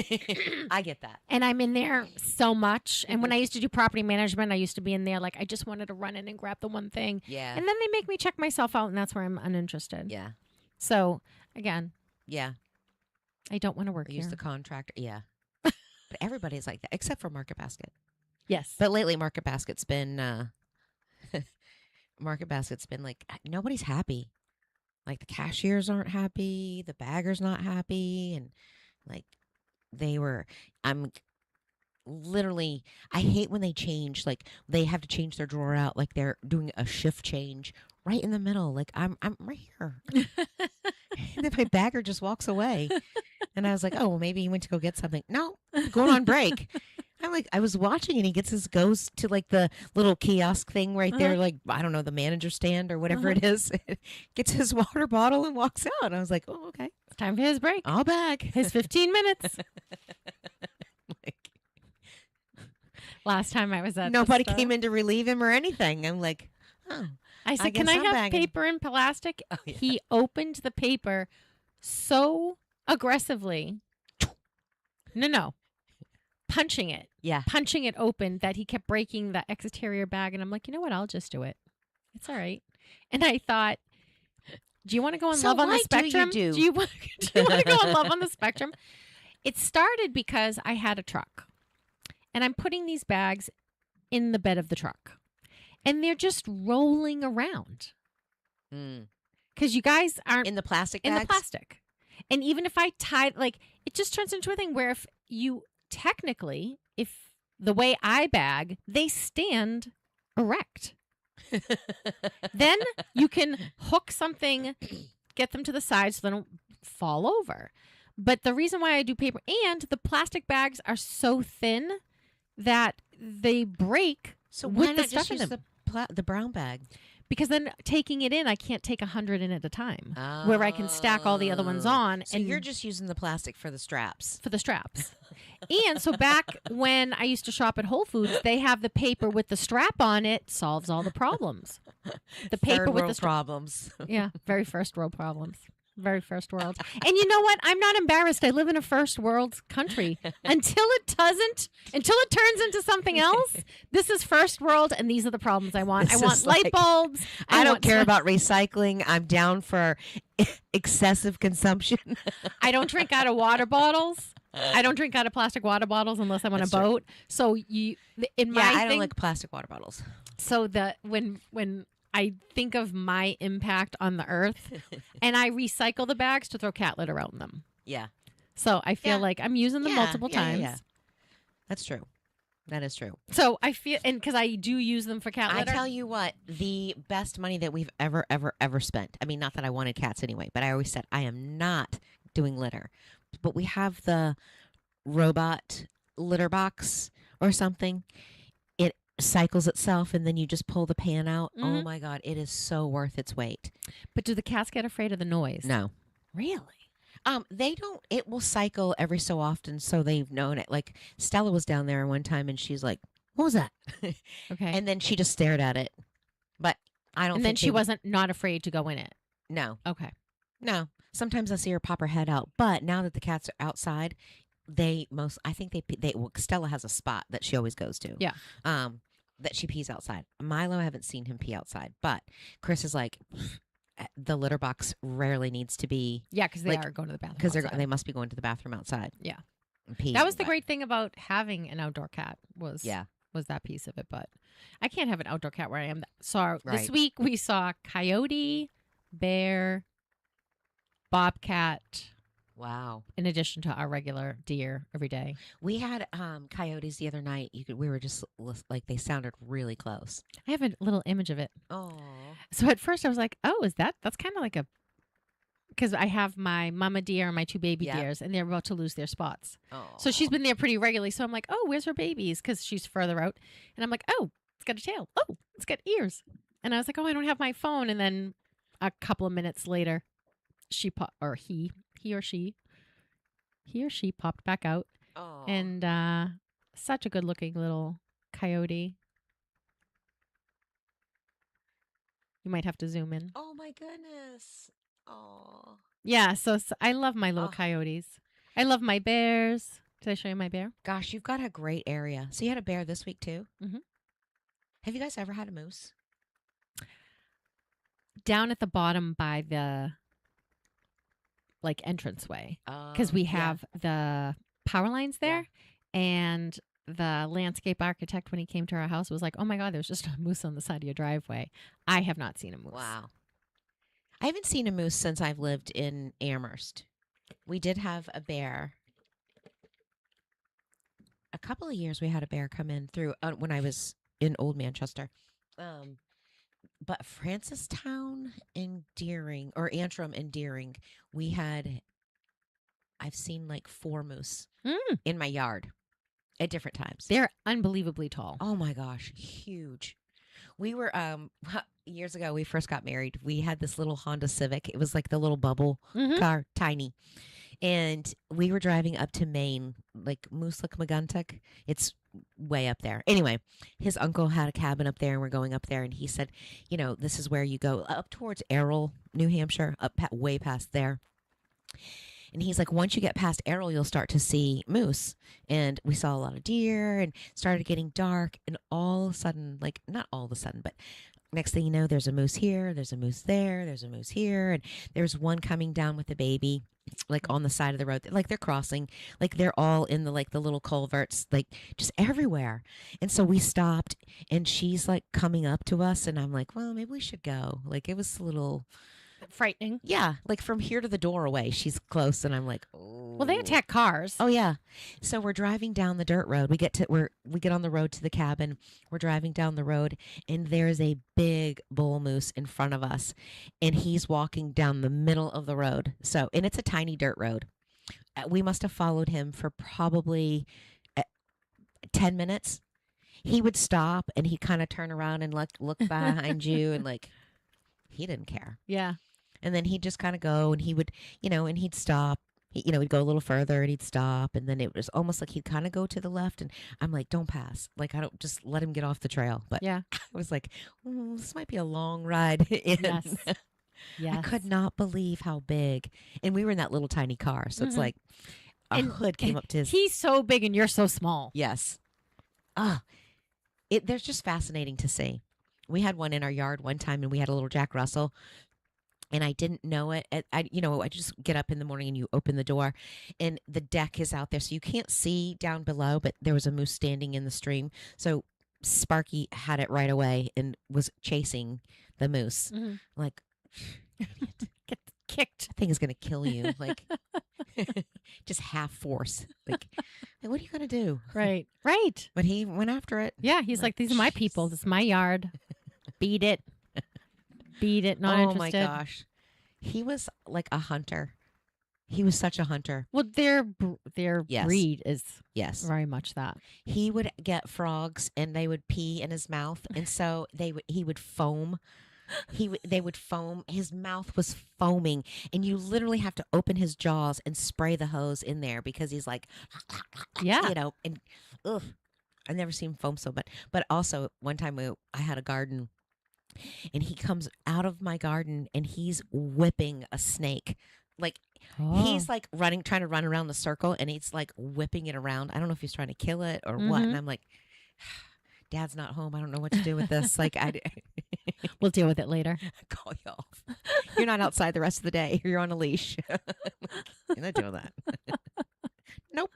I get that. And I'm in there so much. And when I used to do property management, I used to be in there like I just wanted to run in and grab the one thing. Yeah. And then they make me check myself out, and that's where I'm uninterested. Yeah. So again, yeah, I don't want to work here. Use the contractor. Yeah. But everybody's like that except for Market Basket. Yes. But lately Market Basket's been like nobody's happy. Like the cashiers aren't happy, the bagger's not happy, and like I hate when they change, like they have to change their drawer out like they're doing a shift change right in the middle. Like I'm right here. And then my bagger just walks away. And I was like, oh, well, maybe he went to go get something. No, going on break. I'm like, I was watching and he goes to like the little kiosk thing right there, like, I don't know, the manager stand or whatever it is, gets his water bottle and walks out. And I was like, oh, okay. It's time for his break. I'll back. His 15 minutes. Last time I was at nobody came in to relieve him or anything. I'm like, oh. I said, can I have paper and plastic? Oh, yeah. He opened the paper so aggressively. No. Punching it. Yeah. Punching it open that he kept breaking the exterior bag. And I'm like, you know what? I'll just do it. It's all right. And I thought, do you want to go on Love on the Spectrum? Do you want to go on Love on the Spectrum? It started because I had a truck. And I'm putting these bags in the bed of the truck. And they're just rolling around. Because you guys aren't... In the plastic bags? In the plastic. And even if I tied... Like, it just turns into a thing where if you... Technically, if the way I bag, they stand erect. Then you can hook something, get them to the side so they don't fall over. But the reason why I do paper, and the plastic bags are so thin that they break. So with why the not stuff just in use them. the brown bag? Because then taking it in, I can't take 100 in at a time, where I can stack all the other ones on. So and you're just using the plastic for the straps. For the straps. And so back when I used to shop at Whole Foods, they have the paper with the strap on it, solves all the problems. The paper Third with world the problems. Yeah, very first world problems. Very first world. And you know what? I'm not embarrassed. I live in a first world country. Until it turns into something else, this is first world, and these are the problems I want. I want light bulbs. I don't care about recycling. I'm down for excessive consumption. I don't drink out of water bottles. I don't drink out of plastic water bottles unless I'm on a boat. So I don't like plastic water bottles. So when I think of my impact on the earth, and I recycle the bags to throw cat litter out in them. Yeah. So I feel like I'm using them multiple times. Yeah. That's true. That is true. So I feel, and because I do use them for cat litter. I tell you what, the best money that we've ever spent. I mean, not that I wanted cats anyway, but I always said I am not doing litter. But we have the robot litter box or something. It cycles itself, and then you just pull the pan out. Mm-hmm. Oh my God, it is so worth its weight. But do the cats get afraid of the noise? No. Really? They don't. It will cycle every so often, so they've known it. Like Stella was down there one time, and she's like, "What was that?" Okay. And then she just stared at it. But I don't. And then she wasn't not afraid to go in it. No. Okay. No. Sometimes I see her pop her head out, but now that the cats are outside, I think Stella has a spot that she always goes to. Yeah. That she pees outside. Milo, I haven't seen him pee outside, but Chris is like, the litter box rarely needs to be. Yeah, because they are going to the bathroom. Because they must be going to the bathroom outside. Yeah. And peeing, that was the great thing about having an outdoor cat was that piece of it. But I can't have an outdoor cat where I am. So this week we saw coyote, bear, bobcat. Wow. In addition to our regular deer every day. We had coyotes the other night. We were just like, they sounded really close. I have a little image of it. Oh. So at first I was like, oh, that's kind of like because I have my mama deer and my two baby deers, and they're about to lose their spots. Oh. So she's been there pretty regularly. So I'm like, oh, where's her babies? Because she's further out. And I'm like, oh, it's got a tail. Oh, it's got ears. And I was like, oh, I don't have my phone. And then a couple of minutes later, he or she popped back out. Oh. And such a good looking little coyote. You might have to zoom in. Oh my goodness. Oh. Yeah, so I love my little coyotes. I love my bears. Did I show you my bear? Gosh, you've got a great area. So you had a bear this week too? Mm-hmm. Have you guys ever had a moose? Down at the bottom by the entranceway, because we have the power lines there, and the landscape architect, when he came to our house, was like, oh my God, there's just a moose on the side of your driveway. I have not seen a moose. Wow. I haven't seen a moose since I've lived in Amherst. We did have a bear. A couple of years we had a bear come in through when I was in Old Manchester. But Francistown and Deering, or Antrim and Deering, I've seen like 4 moose in my yard at different times. They're unbelievably tall. Oh my gosh, huge. We were, years ago, we first got married. We had this little Honda Civic. It was like the little bubble car, tiny. And we were driving up to Maine, like Mooslick-Maguntuck. It's way up there. Anyway, his uncle had a cabin up there, and we're going up there. And he said, this is where you go up towards Errol, New Hampshire, way past there. And he's like, once you get past Errol, you'll start to see moose. And we saw a lot of deer, and started getting dark. And all of a sudden, like, not all of a sudden, but next thing you know, there's a moose here, there's a moose there, there's a moose here, and there's one coming down with a baby, like on the side of the road, like they're crossing, like they're all in the like the little culverts, like just everywhere. And so we stopped, and she's like coming up to us, and I'm like, well, maybe we should go. Like it was a little Frightening. yeah, like from here to the door away, she's close, and I'm like, oh. Well, they attack cars. Oh yeah. So we're driving down the dirt road. We get on the road to the cabin. We're driving down the road, and there's a big bull moose in front of us, and he's walking down the middle of the road. So, and it's a tiny dirt road. We must have followed him for probably 10 minutes. He would stop, and he'd kind of turn around and look behind you, and like he didn't care. Yeah. And then he'd just kind of go, and he would, and he'd stop. He'd go a little further, and he'd stop. And then it was almost like he'd kind of go to the left. And I'm like, don't pass. Like, I don't, just let him get off the trail. But Yeah. I was like, this might be a long ride in. Yes. Yes. I could not believe how big. And we were in that little tiny car. So it's like a hood came up to his. He's so big and you're so small. Yes. They're just fascinating to see. We had one in our yard one time, and we had a little Jack Russell. And I didn't know it. I just get up in the morning and you open the door, and the deck is out there, so you can't see down below. But there was a moose standing in the stream, so Sparky had it right away and was chasing the moose. Mm-hmm. Like, Get kicked. that thing is gonna kill you. Like, just half force. Like, what are you gonna do? Right. Right. But he went after it. Yeah. He's like, these are my people. This is my yard. Beat it. Beat it. Not interested. Oh my gosh, he was like a hunter. He was such a hunter. Well, their Yes. breed is Yes, very much that. he would get frogs, and they would pee in his mouth, and so he would foam. They would foam. His mouth was foaming, and you literally have to open his jaws and spray the hose in there because he's like, Yeah. and ugh, I've never seen foam so bad. But also one time I had a garden. And he comes out of my garden, and he's whipping a snake. Like, he's like trying to run around the circle, and he's like whipping it around. I don't know if he's trying to kill it or what. And I'm like, Dad's not home. I don't know what to do with this. Like, We'll deal with it later. call you off. You're not outside the rest of the day. You're on a leash. You're not doing that. Nope.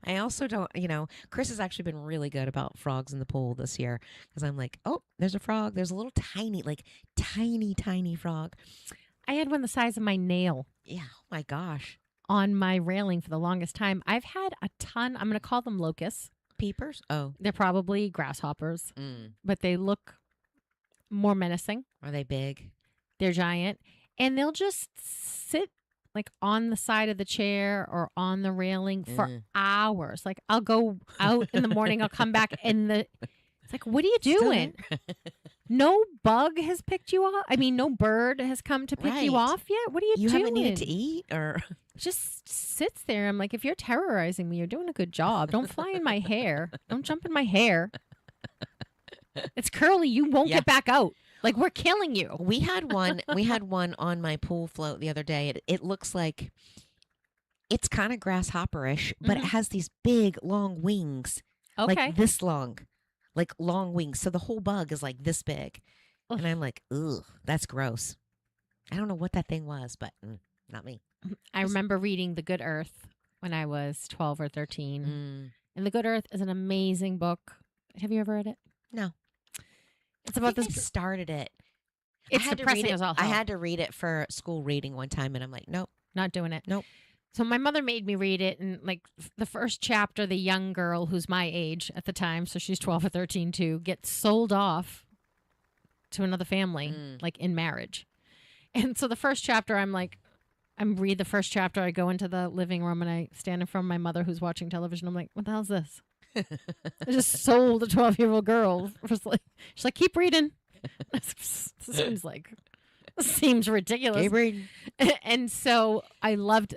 I also don't, Chris has actually been really good about frogs in the pool this year, because I'm like, oh, there's a frog. There's a little tiny frog. I had one the size of my nail Yeah. Oh my gosh. on my railing for the longest time. I've had a ton. I'm going to call them locusts. Peepers? Oh. They're probably grasshoppers, but they look more menacing. Are they big? They're giant, and they'll just sit like on the side of the chair or on the railing for hours. Like, I'll go out in the morning, I'll come back, and it's like, what are you doing? No bug has picked you off. I mean, no bird has come to pick you Right. off yet. What are you doing? You haven't needed to eat, or Just sits there. I'm like, if you're terrorizing me, you're doing a good job. Don't fly in my hair. Don't jump in my hair. It's curly. You won't Yeah. get back out. Like, we're killing you. we had one. We had one on my pool float the other day. It looks like it's kind of grasshopperish, but it has these big long wings, Okay. like this long, like long wings. So the whole bug is like this big, Ugh. and I'm like, ugh, that's gross. I don't know what that thing was, but not me. I remember reading The Good Earth when I was 12 or 13. And The Good Earth is an amazing book. Have you ever read it? No. It's about I this. started it. It's I had to depressing read it. as all I hell. had to read it for school reading one time, and I'm like, nope. Not doing it. Nope. So my mother made me read it, and like the first chapter, the young girl who's my age at the time, so she's 12 or 13 too, gets sold off to another family, like in marriage. And so the first chapter, I read the first chapter, I go into the living room and I stand in front of my mother who's watching television. I'm like, what the hell's this? I just sold a 12-year-old girl. She's like, keep reading. This seems ridiculous. Keep reading. And so I loved,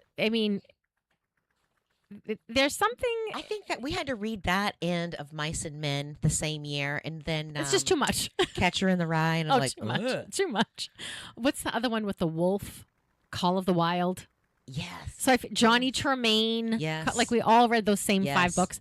there's something, I think that we had to read that and Of Mice and Men the same year, and then it's just too much. Catcher in the Rye, and I'm like, too much. "Ugh." Too much. What's the other one with the wolf? Call of the Wild. Yes. So Johnny Tremaine. Yes. Like, we all read those same 5 Yes. books.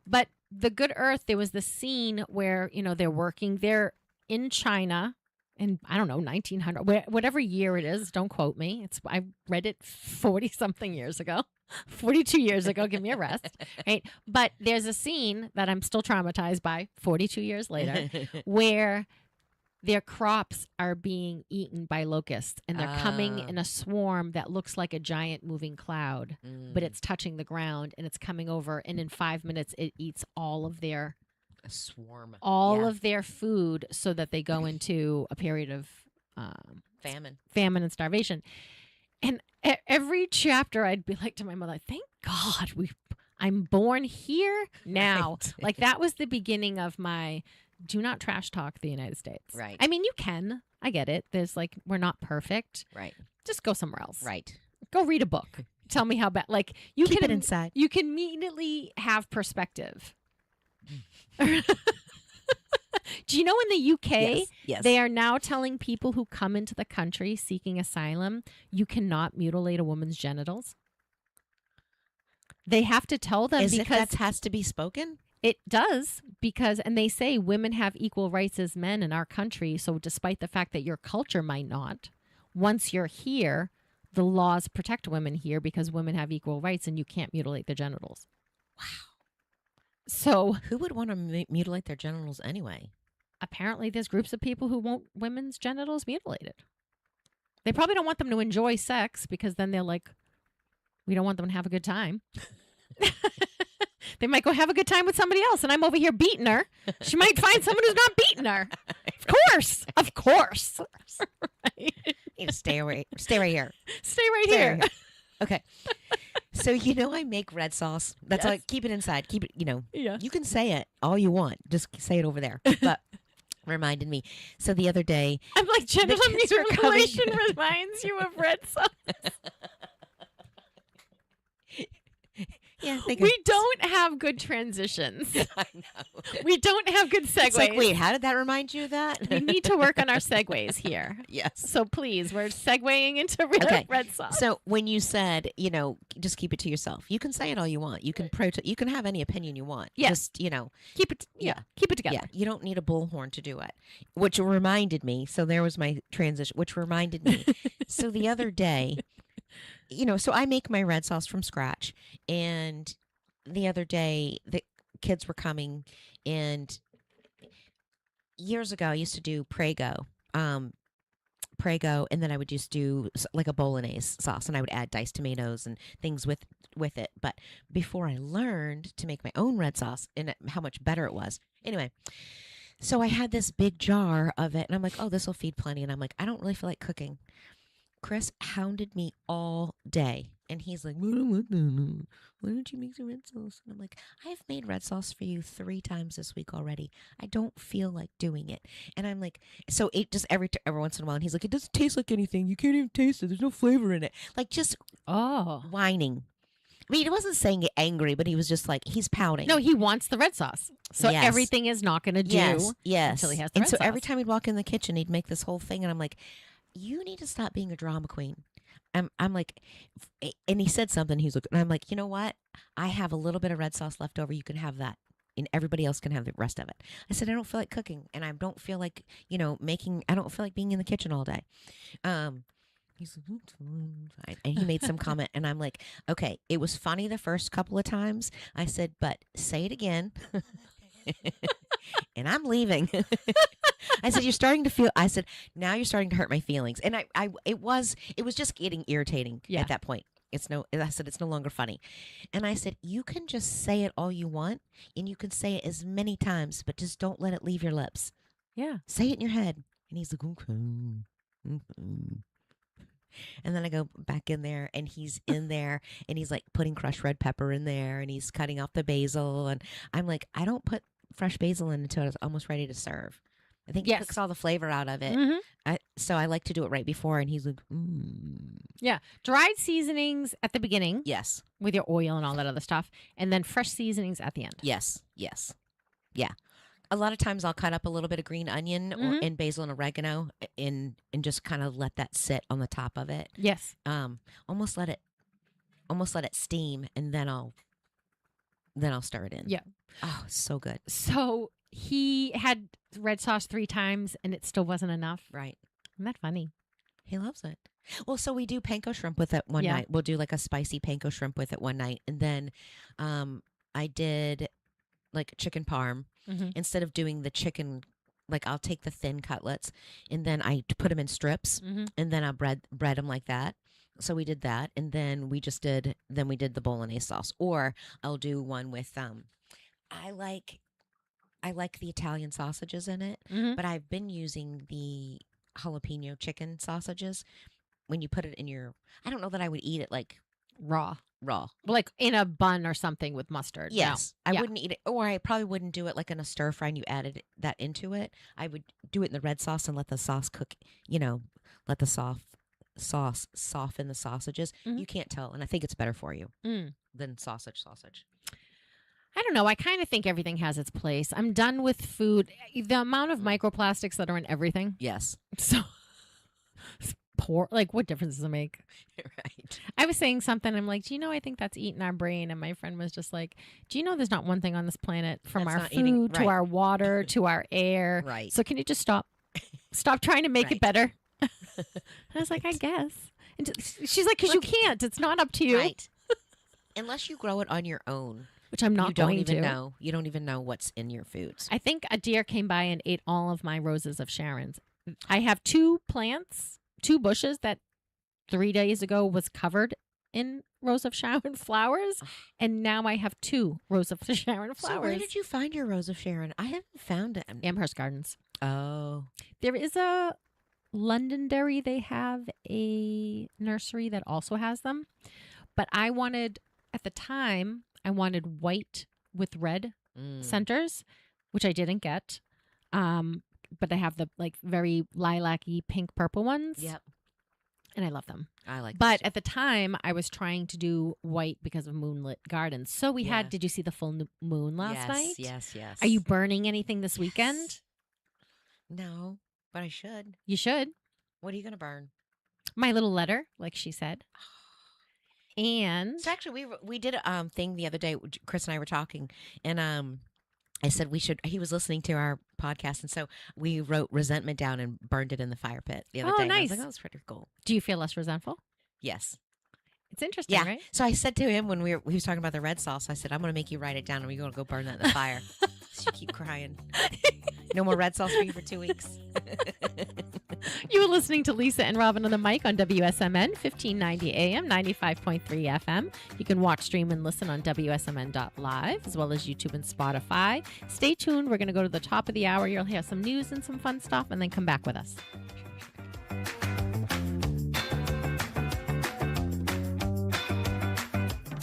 But The Good Earth, there was the scene where, they're working. They're in China in, I don't know, 1900, whatever year it is. Don't quote me. I read it 40-something years ago. 42 years ago. Give me a rest. Right? But there's a scene that I'm still traumatized by 42 years later where their crops are being eaten by locusts, and they're coming in a swarm that looks like a giant moving cloud, but it's touching the ground and it's coming over, and in 5 minutes it eats all of their of their food, so that they go into a period of famine and starvation. And every chapter I'd be like to my mother, thank God I'm born here now. Right. Like that was the beginning of my do not trash talk the United States. Right. I mean, you can. I get it. There's we're not perfect. Right. Just go somewhere else. Right. Go read a book. Tell me how bad. Like you Keep can it inside. You can immediately have perspective. Do you know in the UK, yes. They are now telling people who come into the country seeking asylum, you cannot mutilate a woman's genitals? They have to tell them because that has to be spoken? It does, and they say women have equal rights as men in our country. So despite the fact that your culture might not, once you're here, the laws protect women here because women have equal rights and you can't mutilate their genitals. Wow. So who would want to mutilate their genitals anyway? Apparently there's groups of people who want women's genitals mutilated. They probably don't want them to enjoy sex because then they're like, we don't want them to have a good time. They might go have a good time with somebody else, and I'm over here beating her. She might find someone who's not beating her. Of course. Right. You need to stay right here. Stay right here. Okay. So I make red sauce. That's like keep it inside. Keep it. Yeah. You can say it all you want. Just say it over there. But reminded me. So the other day, I'm like genital mutilation reminds you of red sauce. Yeah, we don't have good transitions. I know. We don't have good segues. It's like, wait, how did that remind you of that? We need to work on our segues here. Yes. So please, we're segueing into red sauce. So when you said, just keep it to yourself, you can say it all you want. You can you can have any opinion you want. Yes. Just, keep it. Yeah. Keep it together. Yeah. You don't need a bullhorn to do it. Which reminded me. So there was my transition, which reminded me. So the other day. So I make my red sauce from scratch. And the other day, the kids were coming. And years ago, I used to do Prego. And then I would just do like a bolognese sauce. And I would add diced tomatoes and things with it. But before I learned to make my own red sauce and how much better it was. Anyway, so I had this big jar of it. And I'm like, oh, this will feed plenty. And I'm like, I don't really feel like cooking. Chris hounded me all day, and he's like, why don't you make some red sauce? And I'm like, I have made red sauce for you 3 times this week already. I don't feel like doing it. And I'm like, so it just every once in a while, and he's like, it doesn't taste like anything. You can't even taste it. There's no flavor in it. Like just whining. I mean, he wasn't saying it angry, but he was just like, he's pouting. No, he wants the red sauce. So everything is not going to do yes. until he has the red sauce. And so every time he'd walk in the kitchen, he'd make this whole thing, and I'm like, you need to stop being a drama queen. I'm like, and he said something. He's like, and I'm like, you know what? I have a little bit of red sauce left over. You can have that, and everybody else can have the rest of it. I said, I don't feel like cooking, and I don't feel like, making. I don't feel like being in the kitchen all day. He's like, and he made some comment, and I'm like, okay, it was funny the first couple of times. I said, but say it again. And I'm leaving. I said, now you're starting to hurt my feelings. And it was just getting irritating at that point. I said, it's no longer funny. And I said, you can just say it all you want, and you can say it as many times, but just don't let it leave your lips. Yeah. Say it in your head. And he's like, okay. And then I go back in there, and he's in there, and he's like putting crushed red pepper in there, and he's cutting off the basil. And I'm like, I don't put fresh basil in until it's almost ready to serve. I think it cooks all the flavor out of it. Mm-hmm. So I like to do it right before, and he's like, Yeah. Dried seasonings at the beginning. Yes. With your oil and all that other stuff. And then fresh seasonings at the end. Yes. Yeah. A lot of times I'll cut up a little bit of green onion and basil and oregano and just kind of let that sit on the top of it. Yes. Almost let it steam, and then I'll Then I'll stir it in. Yeah. Oh, so good. So he had red sauce 3 times and it still wasn't enough. Right. Isn't that funny? He loves it. Well, so we do panko shrimp with it one night. We'll do like a spicy panko shrimp with it one night. And then I did like chicken parm. Mm-hmm. Instead of doing the chicken, like I'll take the thin cutlets and then I put them in strips and then I'll bread them like that. So we did that. And then we did the bolognese sauce. Or I'll do one with, I like the Italian sausages in it, but I've been using the jalapeno chicken sausages. When you put it in your, I don't know that I would eat it like raw, like in a bun or something with mustard. Yes, I wouldn't eat it, or I probably wouldn't do it like in a stir fry and you added that into it. I would do it in the red sauce and let the sauce cook. Let the sauce soften the sausages. You can't tell, and I think it's better for you than sausage. I don't know. I kind of think everything has its place. I'm done with food. The amount of microplastics that are in everything. Yes. So poor. Like, what difference does it make? Right. I was saying something. I'm like, do you know, I think that's eating our brain. And my friend was just like, do you know there's not one thing on this planet from that's our not food eating, to our water to our air. Right. So can you just stop trying to make it better? I was like, I guess. And she's like, because you can't. It's not up to you. Right. Unless you grow it on your own. Which I'm not going to. Know. You don't even know what's in your foods. I think a deer came by and ate all of my roses of Sharon's. I have 2 bushes that 3 days ago was covered in Rose of Sharon flowers, and now I have 2 Rose of Sharon flowers. So where did you find your Rose of Sharon? I haven't found it. Amherst Gardens. Oh. There is a Londonderry. They have a nursery that also has them, but I wanted white with red centers, which I didn't get. But they have the like very lilac-y pink purple ones. Yep. And I love them. I like them. But at the time, I was trying to do white because of Moonlit Gardens. So we had, did you see the full moon last night? Yes. Are you burning anything this weekend? No, but I should. You should. What are you going to burn? My little letter, like she said. And so actually, we did a thing the other day. Chris and I were talking, and I said we should. He was listening to our podcast, and so we wrote resentment down and burned it in the fire pit the other day. Nice. I was like, that was pretty cool. Do you feel less resentful? Yes. It's interesting, right? So I said to him when he was talking about the red sauce, I said, I'm going to make you write it down, and we're going to go burn that in the fire. So you keep crying. No more red sauce for you for 2 weeks. You were listening to Lisa and Robin on the mic on WSMN 1590 AM, 95.3 FM. You can watch, stream, and listen on WSMN.live, as well as YouTube and Spotify. Stay tuned. We're going to go to the top of the hour. You'll hear some news and some fun stuff, and then come back with us.